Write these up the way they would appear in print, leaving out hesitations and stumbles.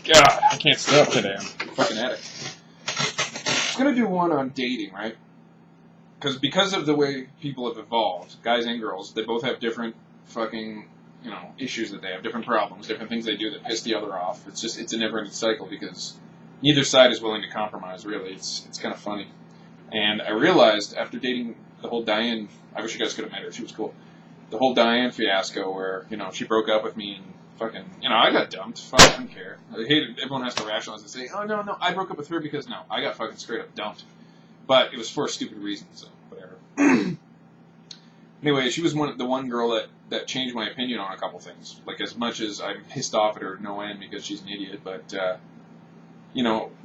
God, I can't stop today. I'm a fucking addict. I was gonna do one on dating, right? Because of the way people have evolved, guys and girls, they both have different fucking, issues that they have, different problems, different things they do that piss the other off. It's a never-ending cycle because neither side is willing to compromise, really. It's kind of funny. And I realized after dating the whole Diane, I wish you guys could have met her, she was cool. The whole Diane fiasco where, she broke up with me and fucking, I got dumped. Fuck, I don't care. I hate it. Everyone has to rationalize and say, oh, no, I broke up with her because, no, I got fucking straight up dumped. But it was for a stupid reason, so whatever. Anyway, she was the one girl that changed my opinion on a couple things. Like, as much as I'm pissed off at her no end because she's an idiot, but,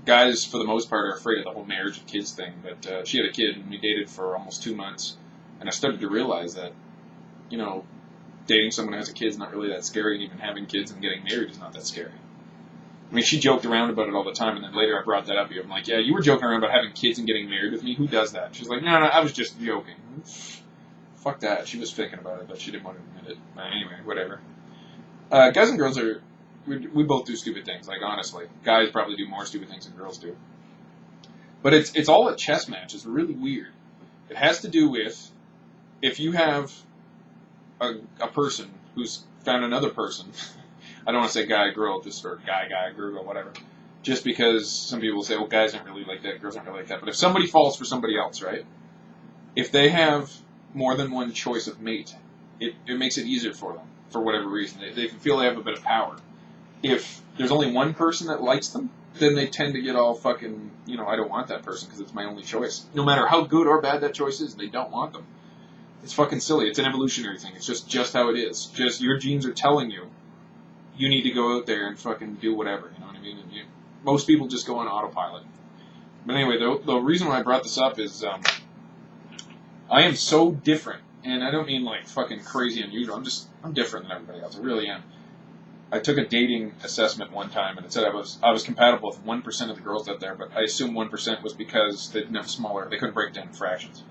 guys, for the most part, are afraid of the whole marriage and kids thing. But she had a kid, and we dated for almost 2 months. And I started to realize that, dating someone who has a kid is not really that scary, and even having kids and getting married is not that scary. I mean, she joked around about it all the time, and then later I brought that up to her. I'm like, yeah, you were joking around about having kids and getting married with me? Who does that? She's like, no, I was just joking. Fuck that. She was thinking about it, but she didn't want to admit it. Anyway, whatever. Guys and girls we both do stupid things, like, honestly. Guys probably do more stupid things than girls do. But it's all a chess match. It's really weird. It has to do with if you have a person who's found another person, I don't want to say guy, girl, just or guy, girl, whatever, just because some people say, well, guys aren't really like that, girls aren't really like that. But if somebody falls for somebody else, right, if they have more than one choice of mate, it makes it easier for them, for whatever reason. They feel they have a bit of power. If there's only one person that likes them, then they tend to get all fucking, I don't want that person because it's my only choice. No matter how good or bad that choice is, they don't want them. It's fucking silly. It's an evolutionary thing. It's just how it is. Just your genes are telling you need to go out there and fucking do whatever, you know what I mean? And most people just go on autopilot. But anyway, the reason why I brought this up is I am so different, and I don't mean like fucking crazy unusual. I'm different than everybody else. I really am. I took a dating assessment one time, and it said I was compatible with 1% of the girls out there, but I assume 1% was because they didn't have they couldn't break down in fractions.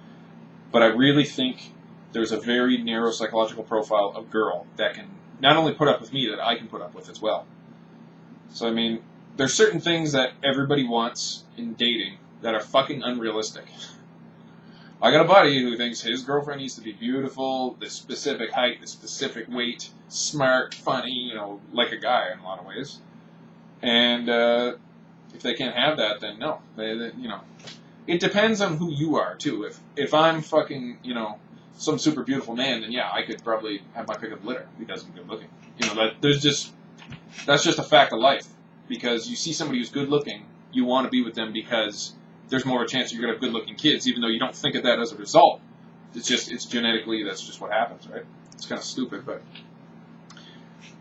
But I really think there's a very narrow psychological profile of girl that can not only put up with me, that I can put up with as well. So, I mean, there's certain things that everybody wants in dating that are fucking unrealistic. I got a buddy who thinks his girlfriend needs to be beautiful, this specific height, this specific weight, smart, funny, like a guy in a lot of ways. And if they can't have that, then no. It depends on who you are, too. If I'm fucking, some super beautiful man, then yeah, I could probably have my pick of litter because I'm good looking. That's just a fact of life. Because you see somebody who's good looking, you want to be with them because there's more of a chance you're going to have good looking kids, even though you don't think of that as a result. It's genetically, that's just what happens, right? It's kind of stupid, but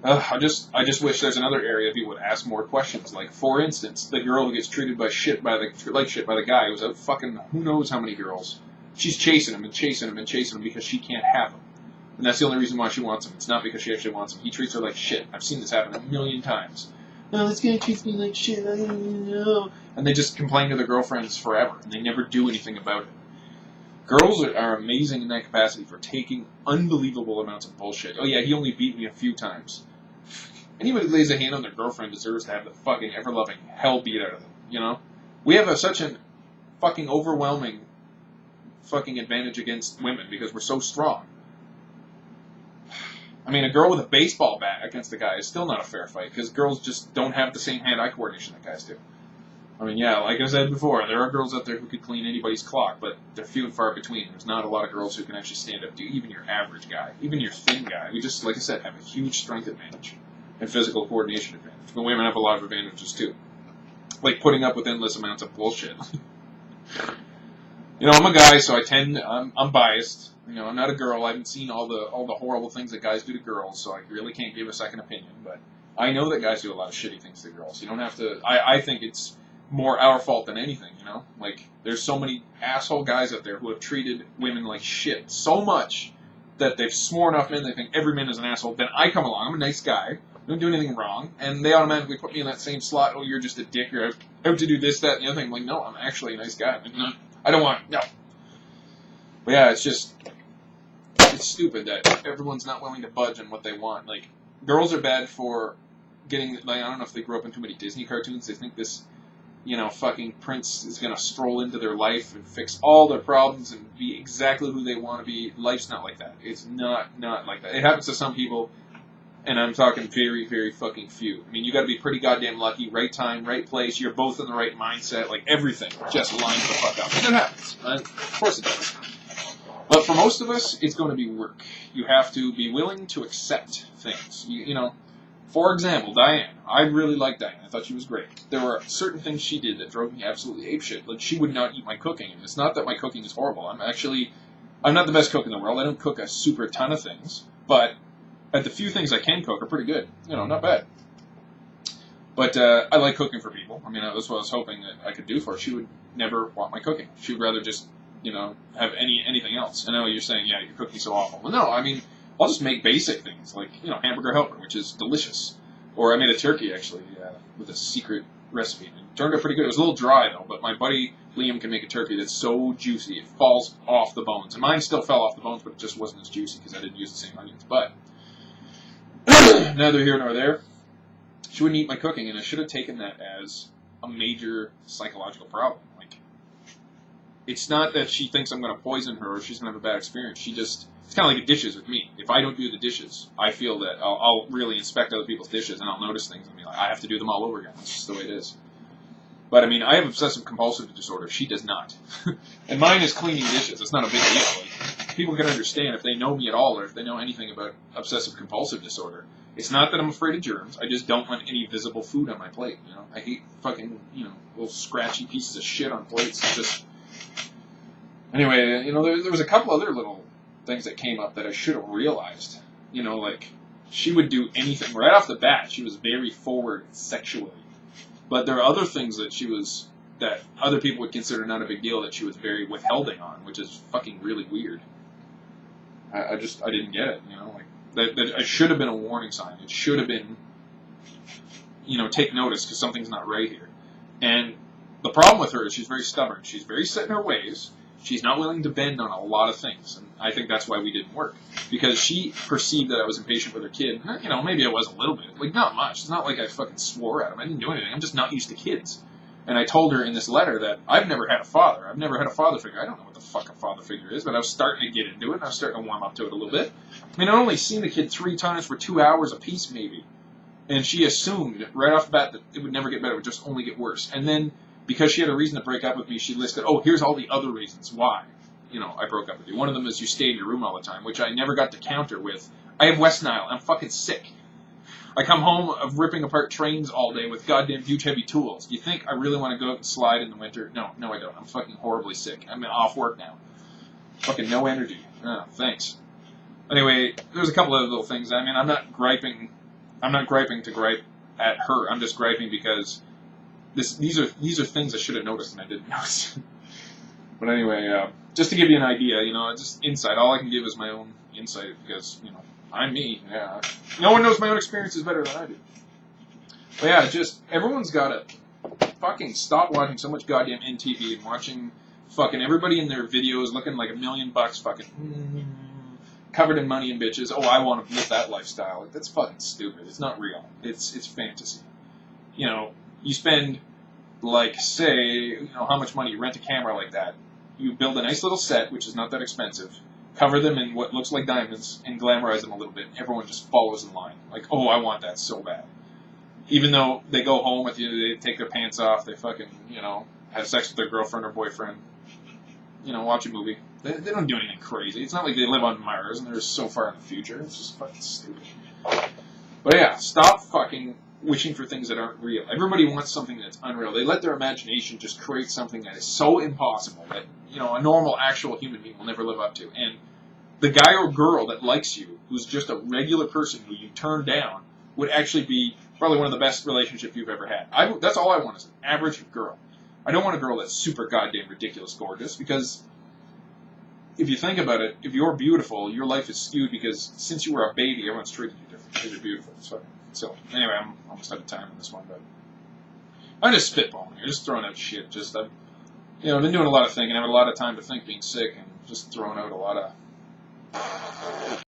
I just wish there's another area people would ask more questions. Like, for instance, the girl who gets treated like shit by the guy who's out fucking who knows how many girls. She's chasing him and chasing him and chasing him because she can't have him. And that's the only reason why she wants him. It's not because she actually wants him. He treats her like shit. I've seen this happen 1,000,000 times. Oh, this guy treats me like shit. I don't know. And they just complain to their girlfriends forever, and they never do anything about it. Girls are amazing in that capacity for taking unbelievable amounts of bullshit. Oh yeah, he only beat me a few times. Anybody who lays a hand on their girlfriend deserves to have the fucking ever-loving hell beat out of them, We have such a fucking overwhelming fucking advantage against women because we're so strong. I mean, a girl with a baseball bat against a guy is still not a fair fight because girls just don't have the same hand-eye coordination that guys do. I mean, yeah, like I said before, there are girls out there who could clean anybody's clock, but they're few and far between. There's not a lot of girls who can actually stand up to even your average guy, even your thin guy. We just, like I said, have a huge strength advantage and physical coordination advantage. But women have a lot of advantages too, like putting up with endless amounts of bullshit. I'm a guy, so I'm biased. I'm not a girl. I haven't seen all the horrible things that guys do to girls, so I really can't give a second opinion. But I know that guys do a lot of shitty things to girls. You don't have to. I think it's more our fault than anything. Like there's so many asshole guys out there who have treated women like shit so much that they've sworn off men. They think every man is an asshole. Then I come along. I'm a nice guy. I don't do anything wrong, and they automatically put me in that same slot. Oh, you're just a dick. You're out to do this, that, and the other thing. I'm like, no, I'm actually a nice guy. I don't want no. But yeah, it's stupid that everyone's not willing to budge on what they want. Like, girls are bad for getting, like, I don't know if they grew up in too many Disney cartoons. They think this, fucking prince is going to stroll into their life and fix all their problems and be exactly who they want to be. Life's not like that. It's not like that. It happens to some people, and I'm talking very, very fucking few. I mean, you got to be pretty goddamn lucky. Right time, right place. You're both in the right mindset. Like, everything just lines the fuck up. And it happens. Of course it does. But for most of us, it's going to be work. You have to be willing to accept things. For example, Diane. I really liked Diane. I thought she was great. There were certain things she did that drove me absolutely apeshit. Like, she would not eat my cooking. And it's not that my cooking is horrible. I'm not the best cook in the world. I don't cook a super ton of things. But at the few things I can cook are pretty good. Not bad. But I like cooking for people. I mean, that's what I was hoping that I could do for her. She would never want my cooking. She would rather just, have anything else. I know you're saying, yeah, your cooking's so awful. Well, no, I mean, I'll just make basic things like, hamburger helper, which is delicious. Or I made a turkey, actually, with a secret recipe. It turned out pretty good. It was a little dry, though, but my buddy Liam can make a turkey that's so juicy, it falls off the bones. And mine still fell off the bones, but it just wasn't as juicy because I didn't use the same onions. But neither here nor there. She wouldn't eat my cooking, and I should have taken that as a major psychological problem. Like, it's not that she thinks I'm going to poison her or she's going to have a bad experience. It's kind of like the dishes with me. If I don't do the dishes, I feel that I'll really inspect other people's dishes and I'll notice things and be like, I have to do them all over again. That's just the way it is. But, I mean, I have obsessive compulsive disorder. She does not. And mine is cleaning dishes. It's not a big deal. Like, people can understand if they know me at all or if they know anything about obsessive compulsive disorder. It's not that I'm afraid of germs. I just don't want any visible food on my plate. I hate fucking, little scratchy pieces of shit on plates. It's just... Anyway, there was a couple other little things that came up that I should have realized. Like, she would do anything. Right off the bat, she was very forward sexually. But there are other things that other people would consider not a big deal that she was very withholding on, which is fucking really weird. I didn't get it, like, that it should have been a warning sign. It should have been, take notice because something's not right here. And the problem with her is she's very stubborn. She's very set in her ways. She's not willing to bend on a lot of things, and I think that's why we didn't work. Because she perceived that I was impatient with her kid. Maybe I was a little bit. Like, not much. It's not like I fucking swore at him. I didn't do anything. I'm just not used to kids. And I told her in this letter that I've never had a father. I've never had a father figure. I don't know what the fuck a father figure is, but I was starting to get into it, and I was starting to warm up to it a little bit. I mean, I'd only seen the kid 3 times for 2 hours apiece, maybe. And she assumed right off the bat that it would never get better. It would just only get worse. And then, because she had a reason to break up with me, she listed, here's all the other reasons why, I broke up with you. One of them is you stayed in your room all the time, which I never got to counter with, I have West Nile. I'm fucking sick. I come home of ripping apart trains all day with goddamn huge heavy tools. Do you think I really want to go out and slide in the winter? No, I don't. I'm fucking horribly sick. I'm off work now. Fucking no energy. Oh, thanks. Anyway, there's a couple other little things. I mean, I'm not griping to gripe at her. I'm just griping because these are things I should have noticed and I didn't notice. But anyway, just to give you an idea, just insight. All I can give is my own insight because, I'm me. Yeah. No one knows my own experiences better than I do. But yeah, just everyone's got to fucking stop watching so much goddamn NTV and watching fucking everybody in their videos looking like $1 million fucking covered in money and bitches. Oh, I want to live that lifestyle. That's fucking stupid. It's not real. It's fantasy. You spend, like, say, how much money you rent a camera like that. You build a nice little set, which is not that expensive. Cover them in what looks like diamonds and glamorize them a little bit. Everyone just follows in line. Like, oh, I want that so bad. Even though they go home at the end of the day, they take their pants off, they fucking, have sex with their girlfriend or boyfriend, watch a movie. They don't do anything crazy. It's not like they live on Mars and they're so far in the future. It's just fucking stupid. But yeah, stop fucking wishing for things that aren't real. Everybody wants something that's unreal. They let their imagination just create something that is so impossible that, a normal, actual human being will never live up to. And the guy or girl that likes you, who's just a regular person who you turn down, would actually be probably one of the best relationships you've ever had. That's all I want is an average girl. I don't want a girl that's super goddamn ridiculous gorgeous, because if you think about it, if you're beautiful, your life is skewed because since you were a baby, everyone's treated you different because you're beautiful. So anyway, I'm almost out of time on this one, but I'm just spitballing here, just throwing out shit. I've been doing a lot of thinking, having a lot of time to think being sick, and just throwing out a lot of